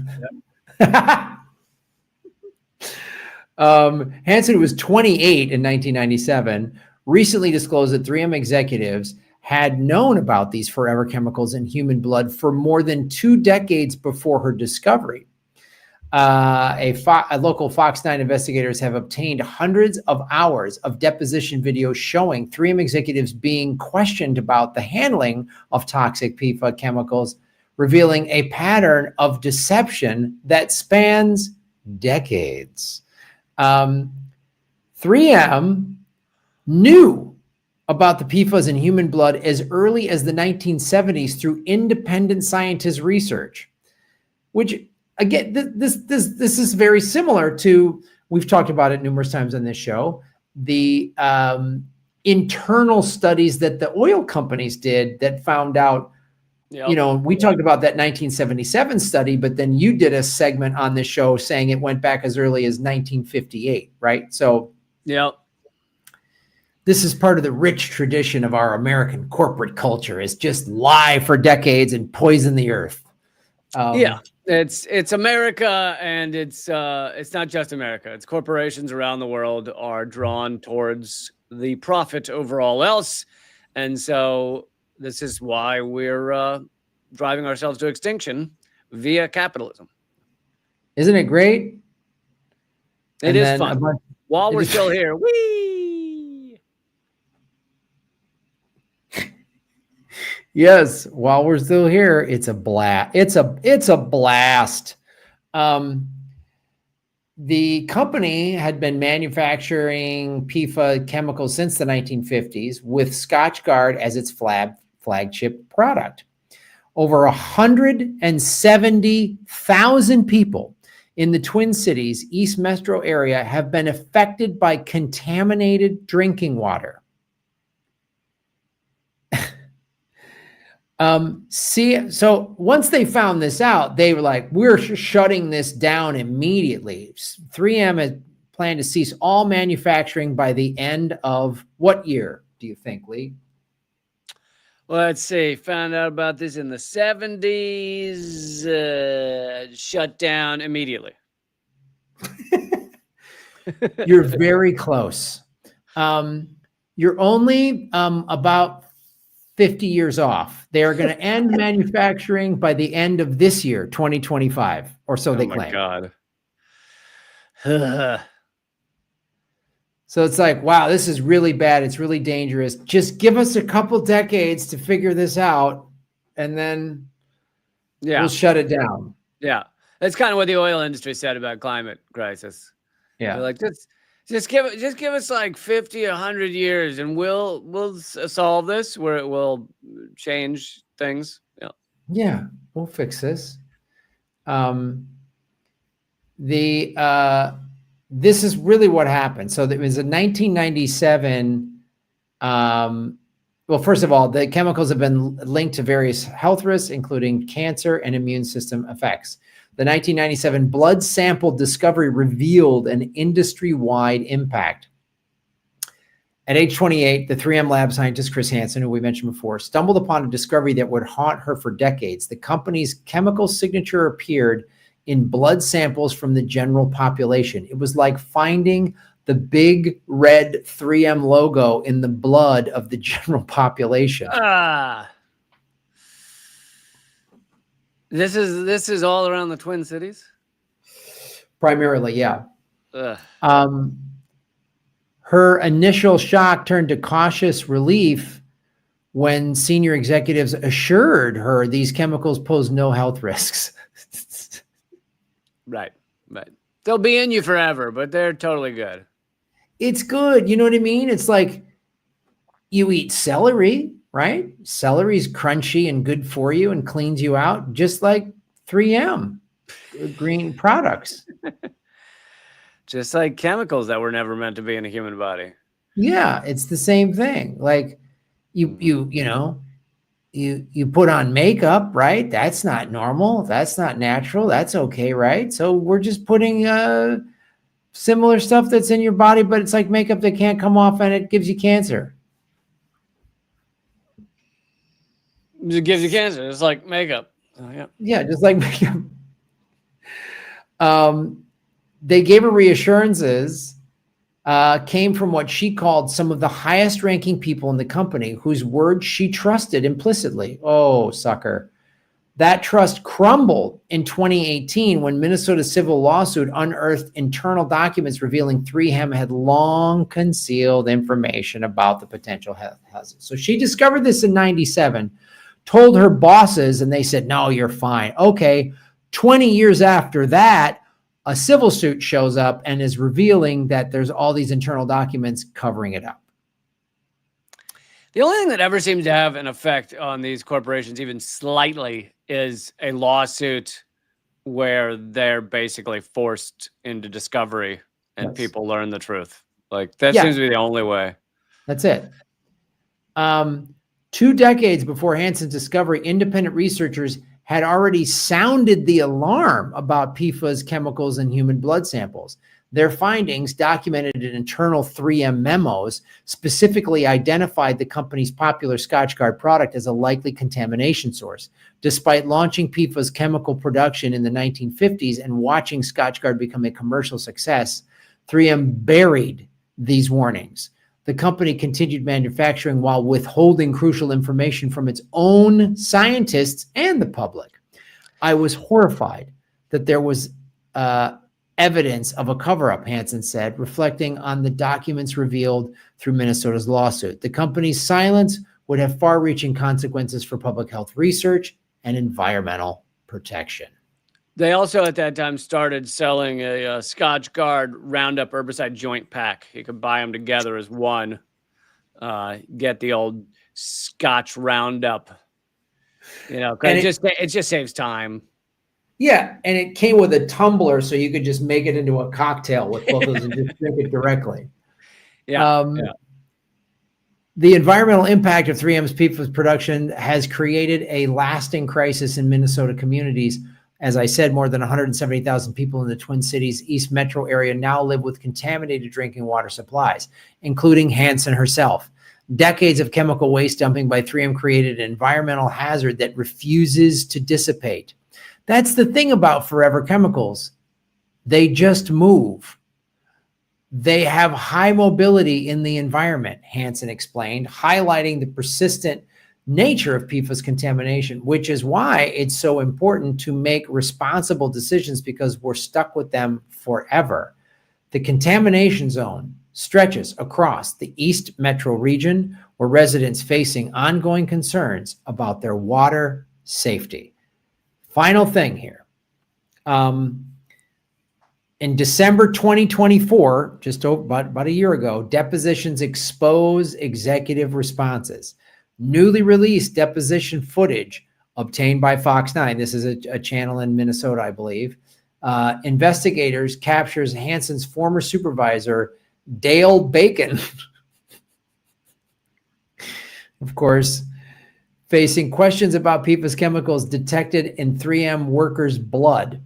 Hansen was 28 in 1997, recently disclosed that 3M executives had known about these forever chemicals in human blood for more than 2 decades before her discovery. Local Fox 9 investigators have obtained hundreds of hours of deposition videos showing 3M executives being questioned about the handling of toxic PFAS chemicals, revealing a pattern of deception that spans decades. 3M knew about the PFAS in human blood as early as the 1970s through independent scientist research, which again, this is very similar to, we've talked about it numerous times on this show, the internal studies that the oil companies did that found out. Yep. You know, we talked about that 1977 study, but then you did a segment on this show saying it went back as early as 1958, right? So, yep. This is part of the rich tradition of our American corporate culture, is just lie for decades and poison the earth. Yeah, it's America, and it's not just America. It's corporations around the world are drawn towards the profit over all else, and so this is why we're driving ourselves to extinction via capitalism. Isn't it great? It is fun. While we're still here, whee! Yes, while we're still here, it's a blast. It's a blast. The company had been manufacturing PFAS chemicals since the 1950s, with Scotchgard as its flagship product. Over 170,000 people in the Twin Cities, East Metro area have been affected by contaminated drinking water. So once they found this out, they were like, we're shutting this down immediately. 3M had planned to cease all manufacturing by the end of what year, do you think, Lee? Let's see. Found out about this in the 70s. Shut down immediately. You're very close. You're only about 50 years off. They are going to end manufacturing by the end of this year, 2025, or so they claim. Oh my God. So it's like, wow, this is really bad. It's really dangerous. Just give us a couple decades to figure this out, and then we'll shut it down. Yeah. That's kind of what the oil industry said about climate crisis. Yeah. They're like, just give us like 50, 100 years, and we'll solve this, where it will change things. Yeah. Yeah, we'll fix this. This is really what happened. So it was in 1997. Well, first of all, the chemicals have been linked to various health risks, including cancer and immune system effects. The 1997 blood sample discovery revealed an industry-wide impact. At age 28, the 3M lab scientist Chris Hansen, who we mentioned before, stumbled upon a discovery that would haunt her for decades. The company's chemical signature appeared in blood samples from the general population. It was like finding the big red 3M logo in the blood of the general population. This is all around the Twin Cities? Primarily, yeah. Her initial shock turned to cautious relief when senior executives assured her these chemicals pose no health risks. Right. They'll be in you forever, but they're totally good. It's good. You know what I mean? It's like you eat celery, right? Celery's crunchy and good for you and cleans you out, just like 3M green products. Just like chemicals that were never meant to be in a human body. Yeah, it's the same thing. Like you put on makeup, right? That's not normal. That's not natural. That's okay, right? So we're just putting similar stuff that's in your body, but it's like makeup that can't come off and it gives you cancer. It gives you cancer. It's like makeup. Yeah, just like makeup. They gave her reassurances, came from what she called some of the highest ranking people in the company whose words she trusted implicitly. Oh, sucker. That trust crumbled in 2018 when Minnesota's civil lawsuit unearthed internal documents revealing 3M had long concealed information about the potential health hazards. So she discovered this in 97, told her bosses, and they said, no, you're fine. Okay, 20 years after that, a civil suit shows up and is revealing that there's all these internal documents covering it up. The only thing that ever seems to have an effect on these corporations, even slightly, is a lawsuit where they're basically forced into discovery and people learn the truth. Like that seems to be the only way. That's it. 2 decades before Hansen's discovery, independent researchers had already sounded the alarm about PFAS chemicals in human blood samples. Their findings, documented in internal 3M memos, specifically identified the company's popular Scotchgard product as a likely contamination source. Despite launching PFAS chemical production in the 1950s and watching Scotchgard become a commercial success, 3M buried these warnings. The company continued manufacturing while withholding crucial information from its own scientists and the public. I was horrified that there was evidence of a cover-up, Hansen said, reflecting on the documents revealed through Minnesota's lawsuit. The company's silence would have far-reaching consequences for public health research and environmental protection. They also at that time started selling a Scotchgard Roundup herbicide joint pack. You could buy them together as one. Get the old Scotch Roundup, because it just saves time. Yeah, and it came with a tumbler, so you could just make it into a cocktail with both of those and just drink it directly. The environmental impact of 3M's PFAS production has created a lasting crisis in Minnesota communities. As I said, more than 170,000 people in the Twin Cities East Metro area now live with contaminated drinking water supplies, including Hansen herself. Decades of chemical waste dumping by 3M created an environmental hazard that refuses to dissipate. That's the thing about forever chemicals. They just move. They have high mobility in the environment, Hansen explained, highlighting the persistent nature of PFAS contamination, which is why it's so important to make responsible decisions because we're stuck with them forever. The contamination zone stretches across the East Metro region where residents facing ongoing concerns about their water safety. Final thing here. In December 2024, just about a year ago, depositions expose executive responses. Newly released deposition footage obtained by Fox 9. This is a channel in Minnesota, I believe. Investigators captures Hansen's former supervisor, Dale Bacon. of course, facing questions about PFAS chemicals detected in 3M workers' blood.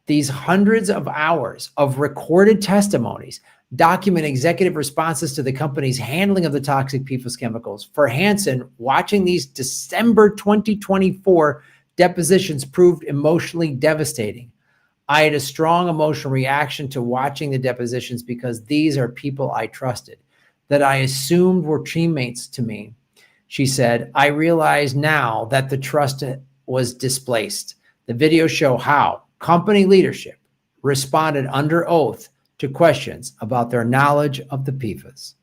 These hundreds of hours of recorded testimonies document executive responses to the company's handling of the toxic PFAS chemicals. For Hansen, watching these December 2024 depositions proved emotionally devastating. I had a strong emotional reaction to watching the depositions because these are people I trusted, that I assumed were teammates to me. She said, I realize now that the trust was displaced. The videos show how company leadership responded under oath to questions about their knowledge of the PFAS.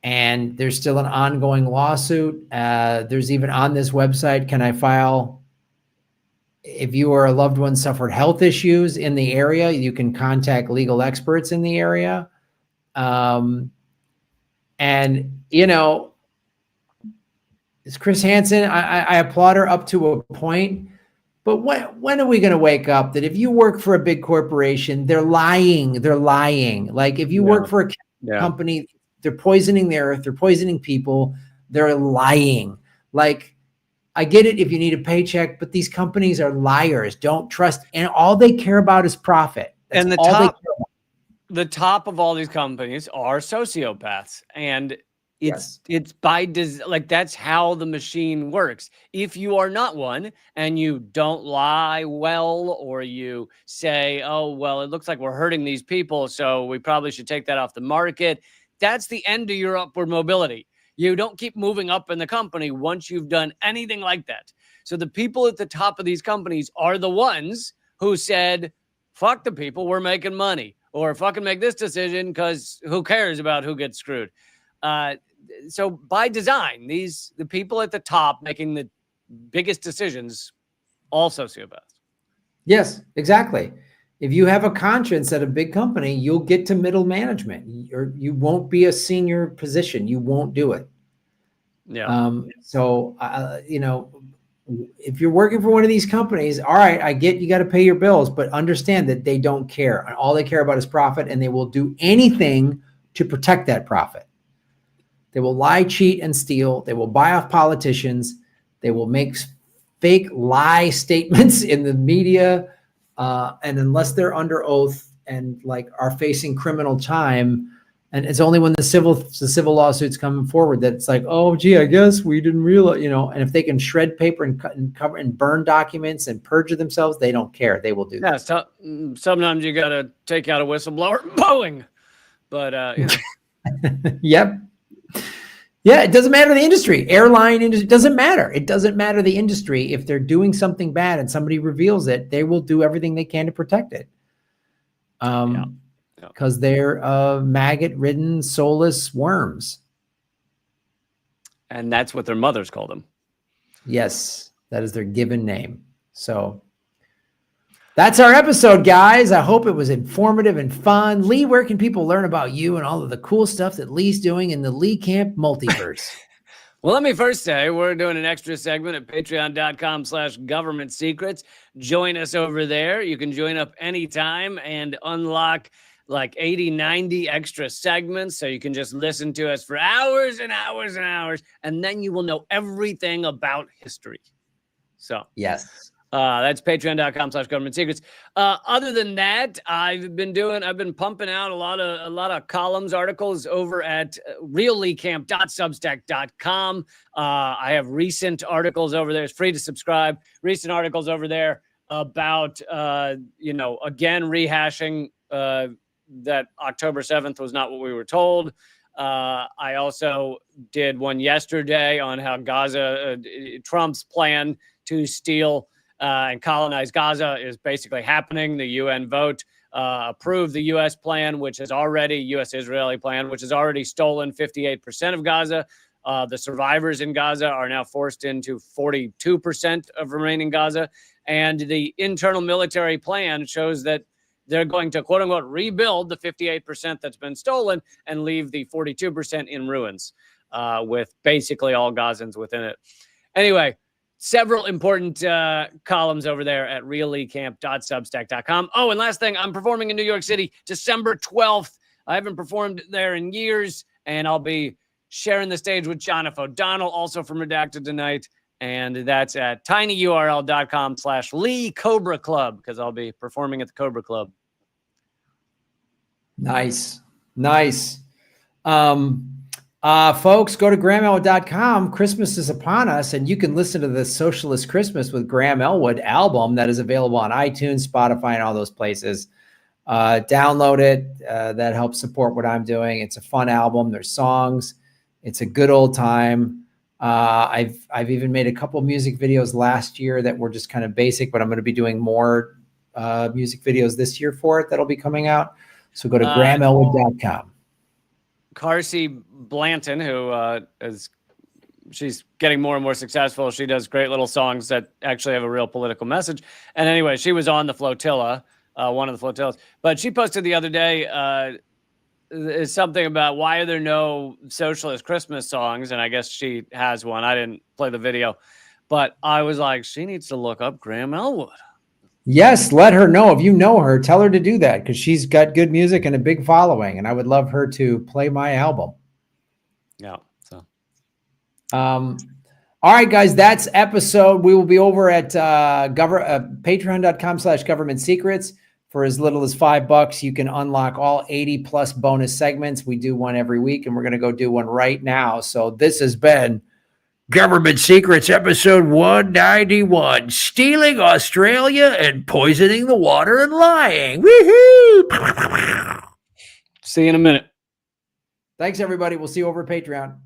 And there's still an ongoing lawsuit. There's even on this website, can I file? If you or a loved one suffered health issues in the area, you can contact legal experts in the area. And, you know, it's Chris Hansen. I applaud her up to a point. But when are we going to wake up that if you work for a big corporation, they're lying? They're lying. Like if you work for a company, they're poisoning the earth, they're poisoning people, they're lying. Like, I get it if you need a paycheck, but these companies are liars. Don't trust. And all they care about is profit. That's and the top of all these companies are sociopaths. And it's by design. Like that's how the machine works. If you are not one and you don't lie well, or you say, oh, well, it looks like we're hurting these people, so we probably should take that off the market. That's the end of your upward mobility. You don't keep moving up in the company once you've done anything like that. So the people at the top of these companies are the ones who said, fuck the people, we're making money, or fucking make this decision because who cares about who gets screwed. So by design, the people at the top making the biggest decisions, all sociopaths. Yes, exactly. If you have a conscience at a big company, you'll get to middle management, or you won't be a senior position. You won't do it. Yeah. You know, if you're working for one of these companies, all right, I get you got to pay your bills, but understand that they don't care. And all they care about is profit, and they will do anything to protect that profit. They will lie, cheat, and steal. They will buy off politicians. They will make fake lie statements in the media. And unless they're under oath and like are facing criminal time, and it's only when the civil lawsuits come forward that it's like, oh, gee, I guess we didn't realize, you know. And if they can shred paper and cut and cover and burn documents and perjure themselves, they don't care. They will do that. Sometimes you got to take out a whistleblower, Boeing. But you know. Yep. Yeah, it doesn't matter the industry, airline industry, doesn't matter. It doesn't matter the industry. If they're doing something bad and somebody reveals it, they will do everything they can to protect it. Because they're maggot-ridden, soulless worms. And that's what their mothers call them. Yes, that is their given name. So that's our episode, guys. I hope it was informative and fun. Lee, where can people learn about you and all of the cool stuff that Lee's doing in the Lee Camp multiverse? Well, let me first say we're doing an extra segment at patreon.com/government secrets. Join us over there. You can join up anytime and unlock like 80, 90 extra segments. So you can just listen to us for hours and hours and hours. And then you will know everything about history. So, yes. That's patreon.com/government secrets. Other than that, I've been pumping out a lot of columns, articles over at realleecamp.substack.com. I have recent articles over there. It's free to subscribe. Recent articles over there about, again, rehashing that October 7th was not what we were told. I also did one yesterday on how Gaza, Trump's plan to steal and colonize Gaza is basically happening. The UN vote approved the U.S. plan, U.S.-Israeli plan, which has already stolen 58% of Gaza. The survivors in Gaza are now forced into 42% of remaining Gaza. And the internal military plan shows that they're going to, quote unquote, rebuild the 58% that's been stolen and leave the 42% in ruins, with basically all Gazans within it. Anyway, several important columns over there at realleecamp.substack.com. Oh, and last thing, I'm performing in New York City, December 12th. I haven't performed there in years, and I'll be sharing the stage with John F. O'Donnell, also from Redacted tonight. And that's at tinyurl.com/Lee Cobra Club, because I'll be performing at the Cobra Club. Nice. Folks, go to GrahamElwood.com. Christmas is upon us, and you can listen to the Socialist Christmas with Graham Elwood album that is available on iTunes, Spotify, and all those places. Download it. That helps support what I'm doing. It's a fun album. There's songs. It's a good old time. I've even made a couple music videos last year that were just kind of basic, but I'm going to be doing more music videos this year for it that'll be coming out. So go to GrahamElwood.com. Carsey Blanton, who she's getting more and more successful. She does great little songs that actually have a real political message. And anyway, she was on the flotilla, one of the flotillas. But she posted the other day something about why are there no socialist Christmas songs? And I guess she has one. I didn't play the video. But I was like, she needs to look up Graham Elwood. Yes, let her know. If you know her, tell her to do that, because she's got good music and a big following, and I would love her to play my album. Yeah. So, all right, guys, that's episode. We will be over at patreon.com/government secrets. For as little as $5, you can unlock all 80 plus bonus segments. We do one every week, and we're going to go do one right now. So this has been Government Secrets, episode 191, stealing Australia and poisoning the water and lying. Woohoo! see you in a minute. Thanks, everybody. We'll see you over at Patreon.